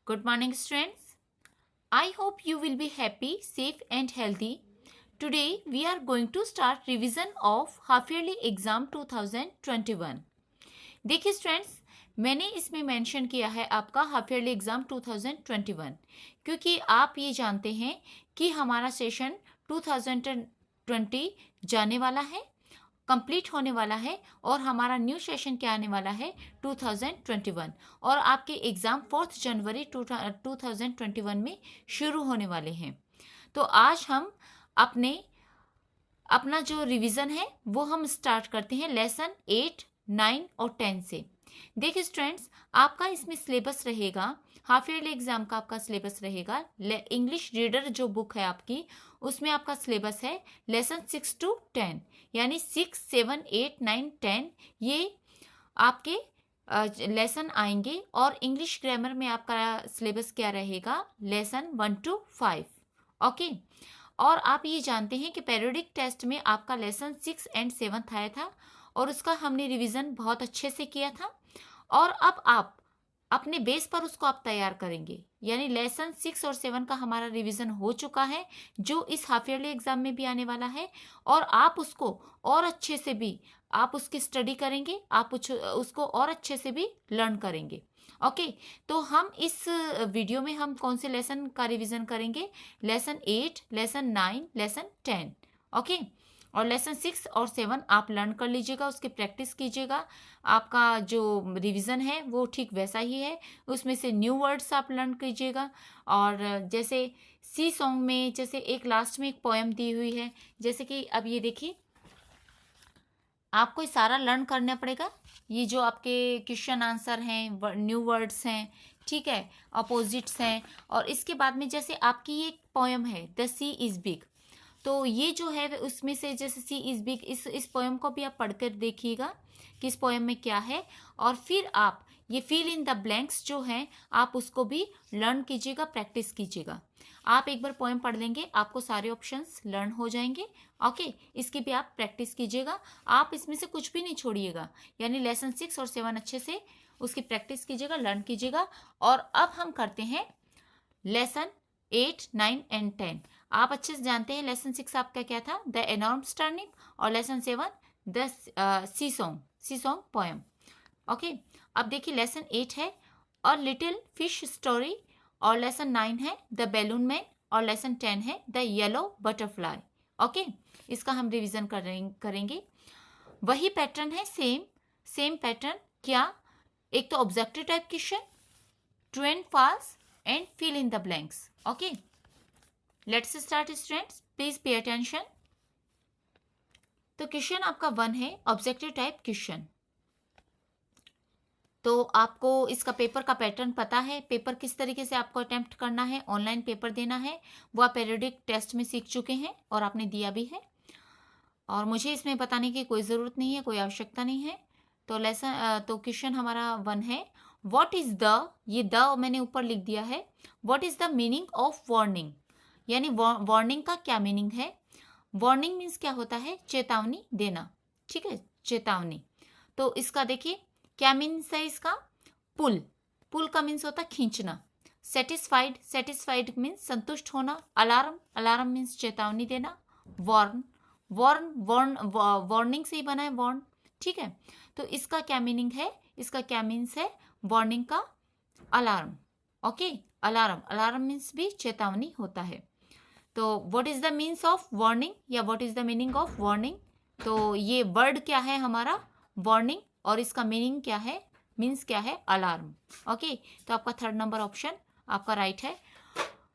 Good morning, students. I hope you will be happy, safe, and healthy. Today, we are going to start revision of half yearly exam 2021. देखिए students, मैंने इसमें mention किया है आपका half yearly exam 2021 क्योंकि आप ये जानते हैं कि हमारा सेशन 2020 जाने वाला है, कंप्लीट होने वाला है और हमारा न्यू सेशन क्या आने वाला है 2021 और आपके एग्ज़ाम 4 जनवरी 2021 में शुरू होने वाले हैं। तो आज हम अपना जो रिवीजन है वो हम स्टार्ट करते हैं लेसन 8, 9 और 10 से। देखिए स्टूडेंट्स, आपका इसमें सिलेबस रहेगा, हाफ ईयरली एग्जाम का आपका सिलेबस रहेगा। इंग्लिश रीडर जो बुक है आपकी, उसमें आपका सिलेबस है लेसन 6 to 10, यानी 6, 7, 8, 9, 10 ये आपके लेसन आएंगे। और इंग्लिश ग्रामर में आपका सिलेबस क्या रहेगा, लेसन 1 to 5। ओके, और आप ये जानते हैं कि पीरियोडिक टेस्ट में आपका लेसन 6 and 7 आया था और उसका हमने रिवीजन बहुत अच्छे से किया था और अब आप अपने बेस पर उसको आप तैयार करेंगे। यानी लेसन 6 और 7 का हमारा रिवीजन हो चुका है जो इस हाफ ईयरली एग्जाम में भी आने वाला है और आप उसको और अच्छे से भी आप उसकी स्टडी करेंगे, आप उसको और अच्छे से भी लर्न करेंगे। ओके, तो हम इस वीडियो में हम कौन से लेसन का रिवीजन करेंगे, लेसन 8, लेसन 9, लेसन 10। ओके, और लेसन 6 और 7 आप लर्न कर लीजिएगा, उसकी प्रैक्टिस कीजिएगा। आपका जो रिवीजन है वो ठीक वैसा ही है, उसमें से न्यू वर्ड्स आप लर्न कीजिएगा। और जैसे सी सॉन्ग में जैसे एक लास्ट में एक पोएम दी हुई है, जैसे कि अब ये देखिए, आपको ये सारा लर्न करना पड़ेगा। ये जो आपके क्वेश्चन आंसर हैं, न्यू वर्ड्स हैं, ठीक है, अपोजिट्स हैं। और इसके बाद में जैसे आपकी ये पोएम है द सी इज़ बिग, तो ये जो है उसमें से जैसे सी इज़ बिग, इस पोएम को भी आप पढ़कर देखिएगा कि इस पोएम में क्या है। और फिर आप ये फिल इन द ब्लैंक्स जो हैं आप उसको भी लर्न कीजिएगा, प्रैक्टिस कीजिएगा। आप एक बार पोएम पढ़ लेंगे, आपको सारे ऑप्शंस लर्न हो जाएंगे। ओके, इसकी भी आप प्रैक्टिस कीजिएगा, आप इसमें से कुछ भी नहीं छोड़िएगा। यानी लेसन 6 और 7 अच्छे से उसकी प्रैक्टिस कीजिएगा, लर्न कीजिएगा। और अब हम करते हैं लेसन 8, 9 एंड 10। आप अच्छे से जानते हैं लेसन 6 आपका क्या था, द एनॉर्मस टर्निप, और lesson 7 the sea song poem. Okay, अब देखिए लेसन 8 है और लिटिल फिश स्टोरी, और लेसन 9 है द बैलून मैन, और लेसन 10 है द येलो बटरफ्लाई। ओके, इसका हम रिवीजन करेंगे। वही पैटर्न है, सेम पैटर्न। क्या, एक तो objective type question, true and false and fill in the blanks. Okay, let's start students, please pay attention. तो क्वेश्चन आपका 1 है ऑब्जेक्टिव टाइप क्वेश्चन। तो आपको इसका पेपर का पैटर्न पता है, पेपर किस तरीके से आपको अटेम्प्ट करना है, ऑनलाइन पेपर देना है, वो आप पीरियोडिक टेस्ट में सीख चुके हैं और आपने दिया भी है और मुझे इसमें बताने की कोई ज़रूरत नहीं है, कोई आवश्यकता नहीं है। तो क्वेश्चन हमारा 1 है, व्हाट इज़ द, ये द मैंने ऊपर लिख दिया है, what is the meaning of warning, यानी वार्निंग का क्या मीनिंग है। वार्निंग मीन्स क्या होता है, चेतावनी देना, ठीक है, चेतावनी। तो इसका देखिए क्या मीन्स है इसका, पुल का मीन्स होता है खींचना। सेटिस्फाइड मीन्स संतुष्ट होना। अलार्म मीन्स चेतावनी देना। वार्निंग से ही बना है वार्न, ठीक है। तो इसका क्या मीनिंग है, इसका क्या मीन्स है, वार्निंग का अलार्म। ओके, अलार्म मीन्स भी चेतावनी होता है। तो what is the means of warning या what is the meaning of warning, तो ये वर्ड क्या है हमारा वार्निंग और इसका मीनिंग क्या है, मीन्स क्या है, अलार्म। ओके, तो आपका 3rd नंबर ऑप्शन आपका राइट है।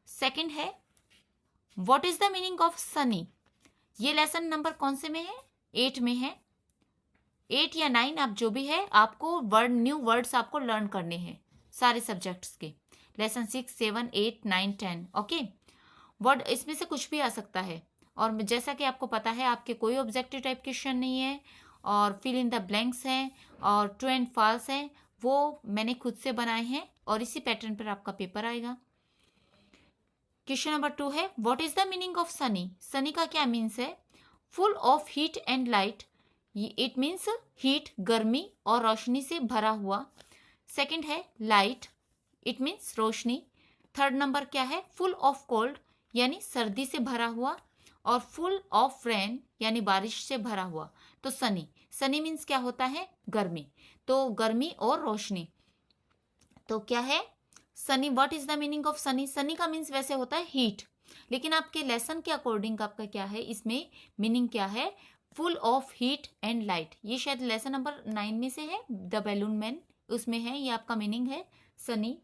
सेकंड है, what is the meaning of Sunny, ये लेसन नंबर कौन से में है, 8 में है। 8 या 9 आप जो भी है, आपको न्यू वर्ड्स आपको लर्न करने हैं सारे सब्जेक्ट्स के, लेसन 6, 7, 8, 9, 10। ओके, वर्ड इसमें से कुछ भी आ सकता है और जैसा कि आपको पता है आपके कोई ऑब्जेक्टिव टाइप क्वेश्चन नहीं है और फिल इन द ब्लैंक्स हैं और ट्रू एंड फॉल्स हैं, वो मैंने खुद से बनाए हैं और इसी पैटर्न पर आपका पेपर आएगा। क्वेश्चन नंबर 2 है, what is the meaning of Sunny, Sunny का क्या मीन्स है, full of heat and light, it means heat, गर्मी और रोशनी से भरा हुआ। सेकंड है light, it means Roshni. Third number क्या है, फुल ऑफ कोल्ड यानी सर्दी से भरा हुआ, और फुल ऑफ रेन यानी बारिश से भरा हुआ। तो सनी, सनी मीन्स क्या होता है, गर्मी। तो गर्मी और रोशनी, तो क्या है Sunny. What is the meaning of Sunny? Sunny का मीन्स वैसे होता है हीट, लेकिन आपके लेसन के अकॉर्डिंग आपका क्या है, इसमें मीनिंग क्या है, full of heat and light. ये शायद लेसन नंबर 9 में से है, द बैलून मैन, उसमें है, ये आपका मीनिंग है सनी,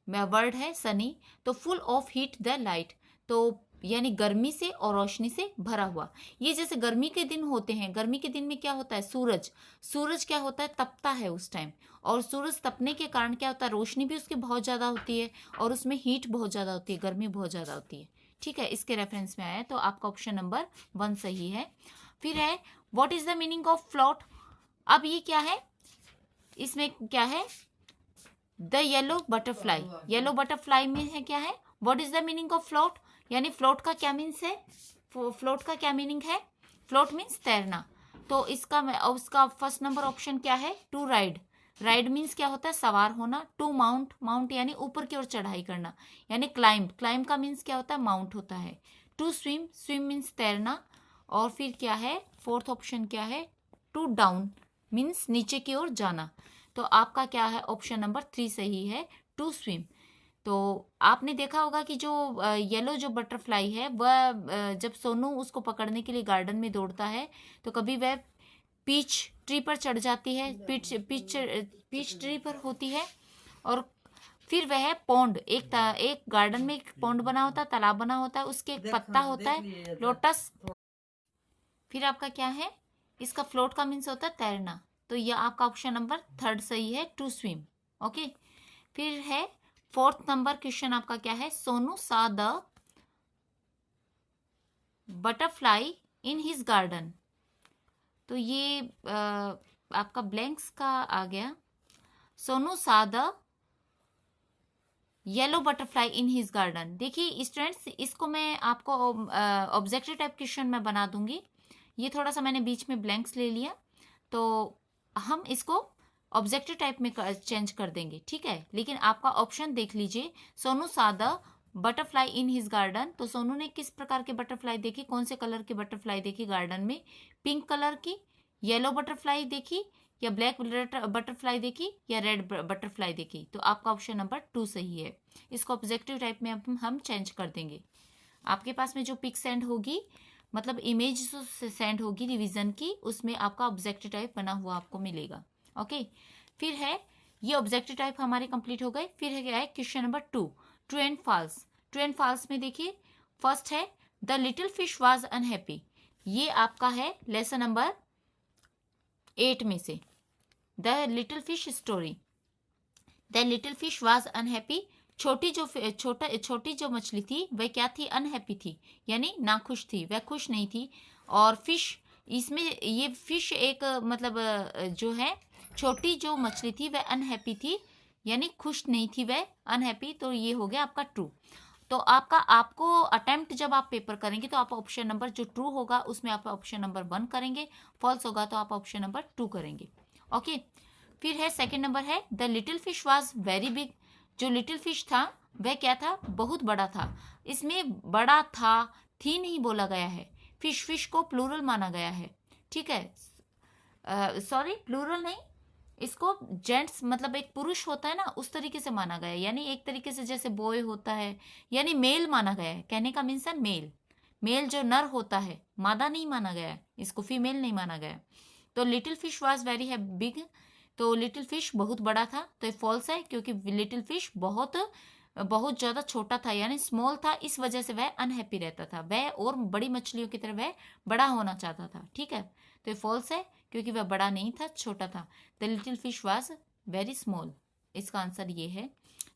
वर्ड है सनी। तो full of heat the light, तो यानी गर्मी से और रोशनी से भरा हुआ। ये जैसे गर्मी के दिन होते हैं, गर्मी के दिन में क्या होता है, सूरज, सूरज क्या होता है, तपता है उस टाइम, और सूरज तपने के कारण क्या होता है, रोशनी भी उसकी बहुत ज़्यादा होती है, और उसमें हीट बहुत ज़्यादा होती है, गर्मी बहुत ज़्यादा होती है। ठीक है, इसके रेफरेंस में आया है, तो आपका ऑप्शन नंबर 1 सही है। फिर है what is the meaning of float. अब ये क्या है, इसमें क्या है, the yellow butterfly, yellow butterfly में है क्या है, what is the meaning of float, यानी फ्लोट का क्या मीन्स है, फ्लोट का क्या मीनिंग है, फ्लोट मीन्स तैरना। तो इसका उसका फर्स्ट नंबर ऑप्शन क्या है, टू राइड, राइड मीन्स क्या होता है, सवार होना। टू माउंट, माउंट यानी ऊपर की ओर चढ़ाई करना, यानी क्लाइंब, क्लाइंब का मीन्स क्या होता है, माउंट होता है। टू स्विम, स्विम मीन्स तैरना। और फिर क्या है, फोर्थ ऑप्शन क्या है, टू डाउन मीन्स नीचे की ओर जाना। तो आपका क्या है, ऑप्शन नंबर 3 सही है, टू स्विम। तो आपने देखा होगा कि जो येलो जो बटरफ्लाई है वह जब सोनू उसको पकड़ने के लिए गार्डन में दौड़ता है, तो कभी वह पीच ट्री पर चढ़ जाती है, पीच ट्री पर होती है, और फिर वह पौंड, एक गार्डन में एक पौंड बना होता है, तालाब बना होता है, उसके एक पत्ता होता है लोटस। फिर आपका क्या है, इसका फ्लोट का मीन्स होता है तैरना। तो यह आपका ऑप्शन नंबर 3 सही है, टू स्विम। ओके, फिर है फोर्थ नंबर क्वेश्चन आपका क्या है, सोनू सा the butterfly in his garden. तो ये आपका ब्लैंक्स का आ गया, सोनू सा the yellow butterfly in his garden. देखिए स्टूडेंट्स, इसको मैं आपको ऑब्जेक्टिव टाइप क्वेश्चन में बना दूंगी। ये थोड़ा सा मैंने बीच में ब्लैंक्स ले लिया, तो हम इसको ऑब्जेक्टिव टाइप में चेंज कर देंगे, ठीक है। लेकिन आपका ऑप्शन देख लीजिए, सोनू सा the butterfly in his garden. तो सोनू ने किस प्रकार के बटरफ्लाई देखी, कौन से कलर की बटरफ्लाई देखी गार्डन में, पिंक कलर की, येलो बटरफ्लाई देखी, या ब्लैक बटरफ्लाई देखी, या रेड बटरफ्लाई देखी। तो आपका ऑप्शन नंबर 2 सही है। इसको ऑब्जेक्टिव टाइप में हम चेंज कर देंगे। आपके पास में जो पिक सेंड होगी, मतलब इमेज जो सेंड होगी रिवीजन की, उसमें आपका ऑब्जेक्टिव टाइप बना हुआ आपको मिलेगा। ओके, फिर है ये ऑब्जेक्टिव टाइप हमारे कंप्लीट हो गए। फिर है क्या है, question number 2, true and false. True and false में देखिए, फर्स्ट है the little fish was unhappy. ये आपका है लेसन नंबर 8 में से, the little fish story. The little fish was unhappy, छोटी जो मछली थी वह क्या थी, अनहैप्पी थी, यानी नाखुश थी, वह खुश नहीं थी। और फिश, इसमें ये फिश एक मतलब जो है छोटी जो मछली थी वह अनहैप्पी थी, यानी खुश नहीं थी वह, अनहैप्पी। तो ये हो गया आपका ट्रू। तो आपको अटेम्प्ट जब आप पेपर करेंगे तो आप ऑप्शन नंबर जो ट्रू होगा उसमें आप ऑप्शन नंबर 1 करेंगे, फॉल्स होगा तो आप ऑप्शन नंबर 2 करेंगे। ओके, फिर है सेकंड नंबर है the little fish was very big. जो लिटिल फिश था वह क्या था, बहुत बड़ा था। इसमें बड़ा था, थी नहीं बोला गया है, फिश को प्लूरल माना गया है, ठीक है। सॉरी, प्लूरल नहीं, इसको जेंट्स मतलब एक पुरुष होता है ना, उस तरीके से माना गया है, यानी एक तरीके से जैसे बॉय होता है, यानी मेल माना गया है। कहने का मीन्स है मेल, मेल जो नर होता है, मादा नहीं माना गया है, इसको फीमेल नहीं माना गया। तो लिटिल फिश वाज वेरी है बिग, तो लिटिल फिश बहुत बड़ा था, तो ये फॉल्स है, क्योंकि लिटिल फिश बहुत ज़्यादा छोटा था, यानी स्मॉल था, इस वजह से वह अनहैप्पी रहता था, वह और बड़ी मछलियों की तरह वह बड़ा होना चाहता था, ठीक है। तो ये फॉल्स है, क्योंकि वह बड़ा नहीं था, छोटा था। The little fish was very small, इसका आंसर ये है।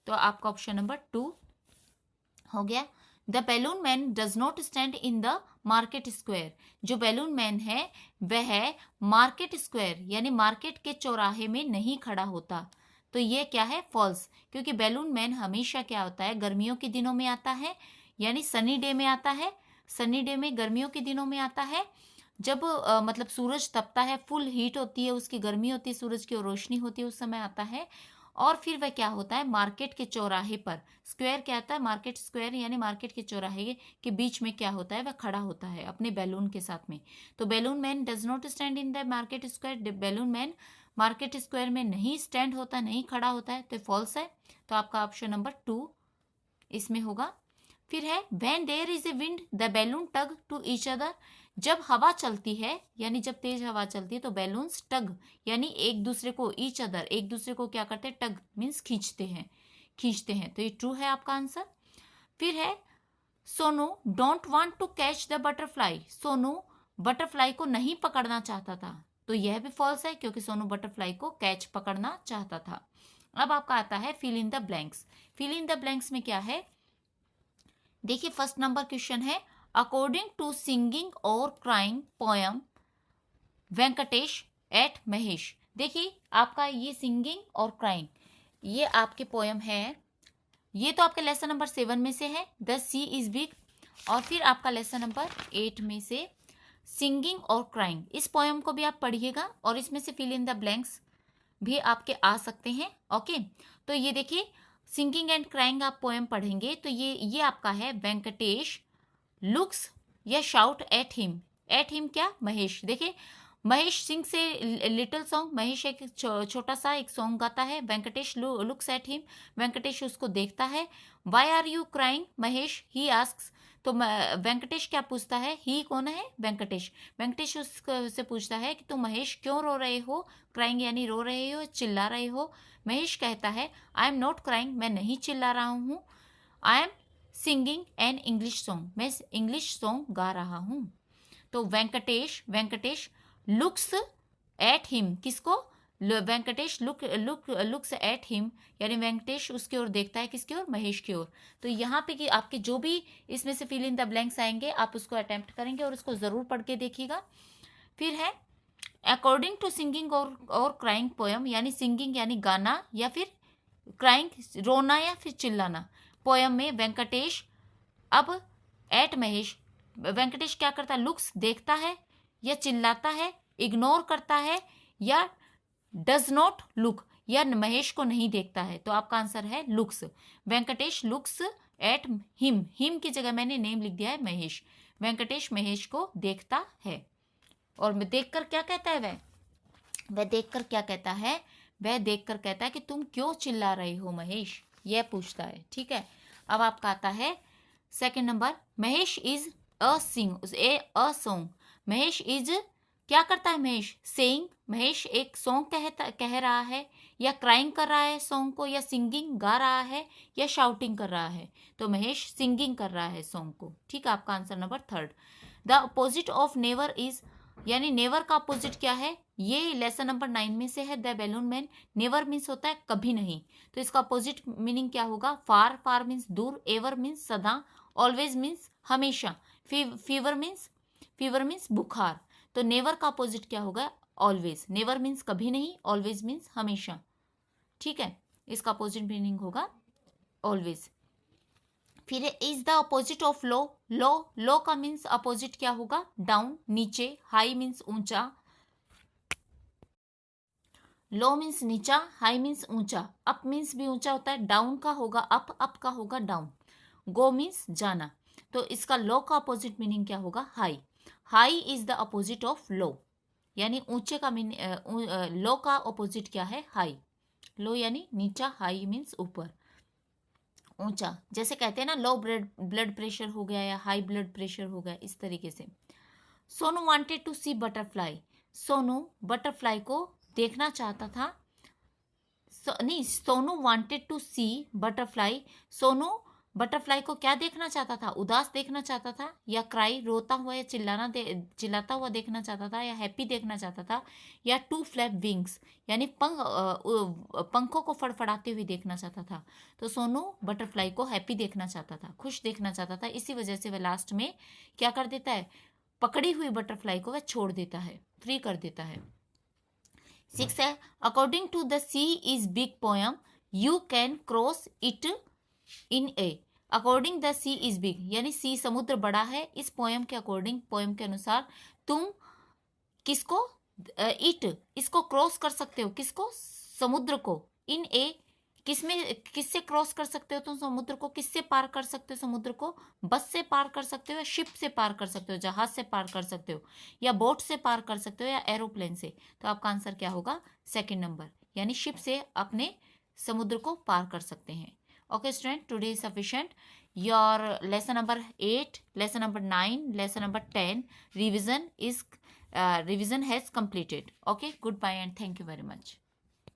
तो आपका ऑप्शन नंबर 2 हो गया। The balloon man does not stand in the market square. जो बैलून मैन है वह मार्केट स्क्वायर यानी मार्केट के चौराहे में नहीं खड़ा होता। तो ये क्या है, फॉल्स, क्योंकि बैलून मैन हमेशा क्या होता है, गर्मियों के दिनों में आता है, यानी सनी डे में आता है। सनी डे में गर्मियों के दिनों में आता है, जब मतलब सूरज तपता है, फुल हीट होती है, उसकी गर्मी होती है सूरज की और रोशनी होती है, उस समय आता है। और फिर वह क्या होता है, मार्केट के चौराहे पर, स्क्वायर क्या होता है, मार्केट स्क्वायर यानी मार्केट के चौराहे के बीच में क्या होता है, वह खड़ा होता है अपने बैलून के साथ में। तो balloon man does not stand in the market square, balloon main market square में नहीं स्टैंड होता, नहीं खड़ा होता है, तो फॉल्स है। तो आपका ऑप्शन नंबर 2 इसमें होगा। फिर है when there is a wind the balloon tug to each other, जब हवा चलती है यानी जब तेज हवा चलती है तो बैलून्स टग यानी एक दूसरे को, ईच अदर एक दूसरे को क्या करते हैं, टग मीन्स खींचते हैं। तो ये ट्रू है आपका आंसर। फिर है Sonu don't want to catch the butterfly, Sonu butterfly को नहीं पकड़ना चाहता था, तो यह भी फॉल्स है क्योंकि सोनू बटरफ्लाई को कैच पकड़ना चाहता था। अब आपका आता है fill in the blanks. Fill in the blanks में क्या है, देखिए फर्स्ट नंबर क्वेश्चन है अकॉर्डिंग टू सिंगिंग और crying poem Venkatesh at Mahesh. देखिए आपका ये सिंगिंग और क्राइंग ये आपके पोयम है, ये तो आपके लेसन नंबर 7 में से है द सी इज बिग, और फिर आपका लेसन नंबर 8 में से सिंगिंग और क्राइंग। इस पोयम को भी आप पढ़िएगा और इसमें से फिल इन द ब्लैंक्स भी आपके आ सकते हैं। ओके, तो ये देखिए सिंगिंग एंड क्राइंग आप पोएम पढ़ेंगे तो ये आपका है वेंकटेश लुक्स या शाउट एट हिम क्या, महेश। देखिए महेश सिंह से लिटिल सॉन्ग, महेश एक छोटा सा एक सॉन्ग गाता है, Venkatesh looks at him, Venkatesh उसको देखता है। Why are you crying Mahesh, he asks, तो वेंकटेश क्या पूछता है, ही कौन है, वेंकटेश, वेंकटेश उससे पूछता है कि तुम महेश क्यों रो रहे हो, क्राइंग यानी रो रहे हो, चिल्ला रहे हो। महेश कहता है आई एम नॉट क्राइंग, मैं नहीं चिल्ला रहा हूँ, I am singing an English song, मैं इंग्लिश सॉन्ग गा रहा हूँ। तो वेंकटेश लुक्स एट हिम, किसको, वेंकटेश लुक्स एट हिम यानी वेंकटेश उसकी ओर देखता है, किसकी ओर, महेश की ओर। तो यहाँ पे कि आपके जो भी इसमें से फिल इन द ब्लैंक्स आएंगे आप उसको अटेम्प्ट करेंगे और उसको ज़रूर पढ़ के देखिएगा। फिर है अकॉर्डिंग टू सिंगिंग और क्राइंग पोयम, यानी सिंगिंग यानी गाना या फिर क्राइंग रोना या फिर चिल्लाना। पोयम में वेंकटेश अब एट महेश, वेंकटेश क्या करता है, लुक्स देखता है या चिल्लाता है, इग्नोर करता है या डज नॉट लुक या महेश को नहीं देखता है। तो आपका आंसर है looks, Venkatesh looks at him की जगह मैंने नेम लिख दिया है महेश, वेंकटेश महेश को देखता है। और देखकर क्या कहता है, वह देखकर क्या कहता है, वह देखकर कहता है कि तुम क्यों चिल्ला रहे हो महेश, यह पूछता है। ठीक है, अब आपका आता है second number, Mahesh is a song, Mahesh is क्या करता है, महेश सेइंग, महेश एक सॉन्ग कह रहा है या क्राइंग कर रहा है सॉन्ग को, या सिंगिंग गा रहा है या शाउटिंग कर रहा है। तो महेश सिंगिंग कर रहा है सॉन्ग को। ठीक है, आपका answer number 3। The opposite of never is, यानी नेवर का अपोजिट क्या है, ये लेसन नंबर 9 में से है the balloon man. Never means होता है कभी नहीं, तो इसका अपोजिट मीनिंग क्या होगा, फार मीन्स दूर, एवर मीन्स सदा, ऑलवेज मीन्स हमेशा, फीवर मीन्स बुखार। तो नेवर का अपोजिट क्या होगा, ऑलवेज। नेवर मीन्स कभी नहीं, ऑलवेज मीन्स हमेशा। ठीक है, इसका अपोजिट मीनिंग होगा ऑलवेज। फिर is the opposite of low, low का मीन्स अपोजिट क्या होगा, डाउन नीचे, हाई मीन्स ऊंचा, लो मीन्स नीचा, हाई मीन्स ऊंचा, अप मीन्स भी ऊंचा होता है, डाउन का होगा अप का होगा डाउन, गो मीन्स जाना। तो इसका लो का अपोजिट मीनिंग क्या होगा, high is the opposite of लो, यानी ऊंचे का लो का अपोजिट क्या है, हाई। लो यानी नीचा, हाई मीन्स ऊपर ऊंचा, जैसे कहते हैं ना लो ब्लड प्रेशर हो गया या हाई ब्लड प्रेशर हो गया, इस तरीके से। Sonu wanted to see butterfly, Sonu butterfly को देखना चाहता था, Sonu wanted to see butterfly, Sonu butterfly को क्या देखना चाहता था, उदास देखना चाहता था, या क्राई रोता हुआ या चिल्लाता हुआ देखना चाहता था, या हैप्पी देखना चाहता था, या टू फ्लैप विंग्स यानी पंखों को फड़फड़ाते हुए देखना चाहता था। तो सोनू बटरफ्लाई को हैप्पी देखना चाहता था, खुश देखना चाहता था, इसी वजह से वह लास्ट में क्या कर देता है, पकड़ी हुई बटरफ्लाई को वह छोड़ देता है, फ्री कर देता है। 6 है according to the sea is big poem you can cross it in a, according the sea is big यानी सी समुद्र बड़ा है, इस पोयम के अकॉर्डिंग, पोयम के अनुसार तुम किसको, इसको क्रॉस कर सकते हो, किसको, समुद्र को, इन ए किससे क्रॉस कर सकते हो तुम समुद्र को, किससे पार कर सकते हो समुद्र को? बस से पार कर सकते हो, या शिप से पार कर सकते हो, जहाज से पार कर सकते हो, या बोट से पार कर सकते हो, या एरोप्लेन से? तो आपका आंसर क्या होगा? सेकंड नंबर, यानी शिप से अपने समुद्र को पार कर सकते हैं। Okay student, today is sufficient. Your lesson number 8, lesson number 9, lesson number 10 revision has completed. Okay, goodbye and thank you very much.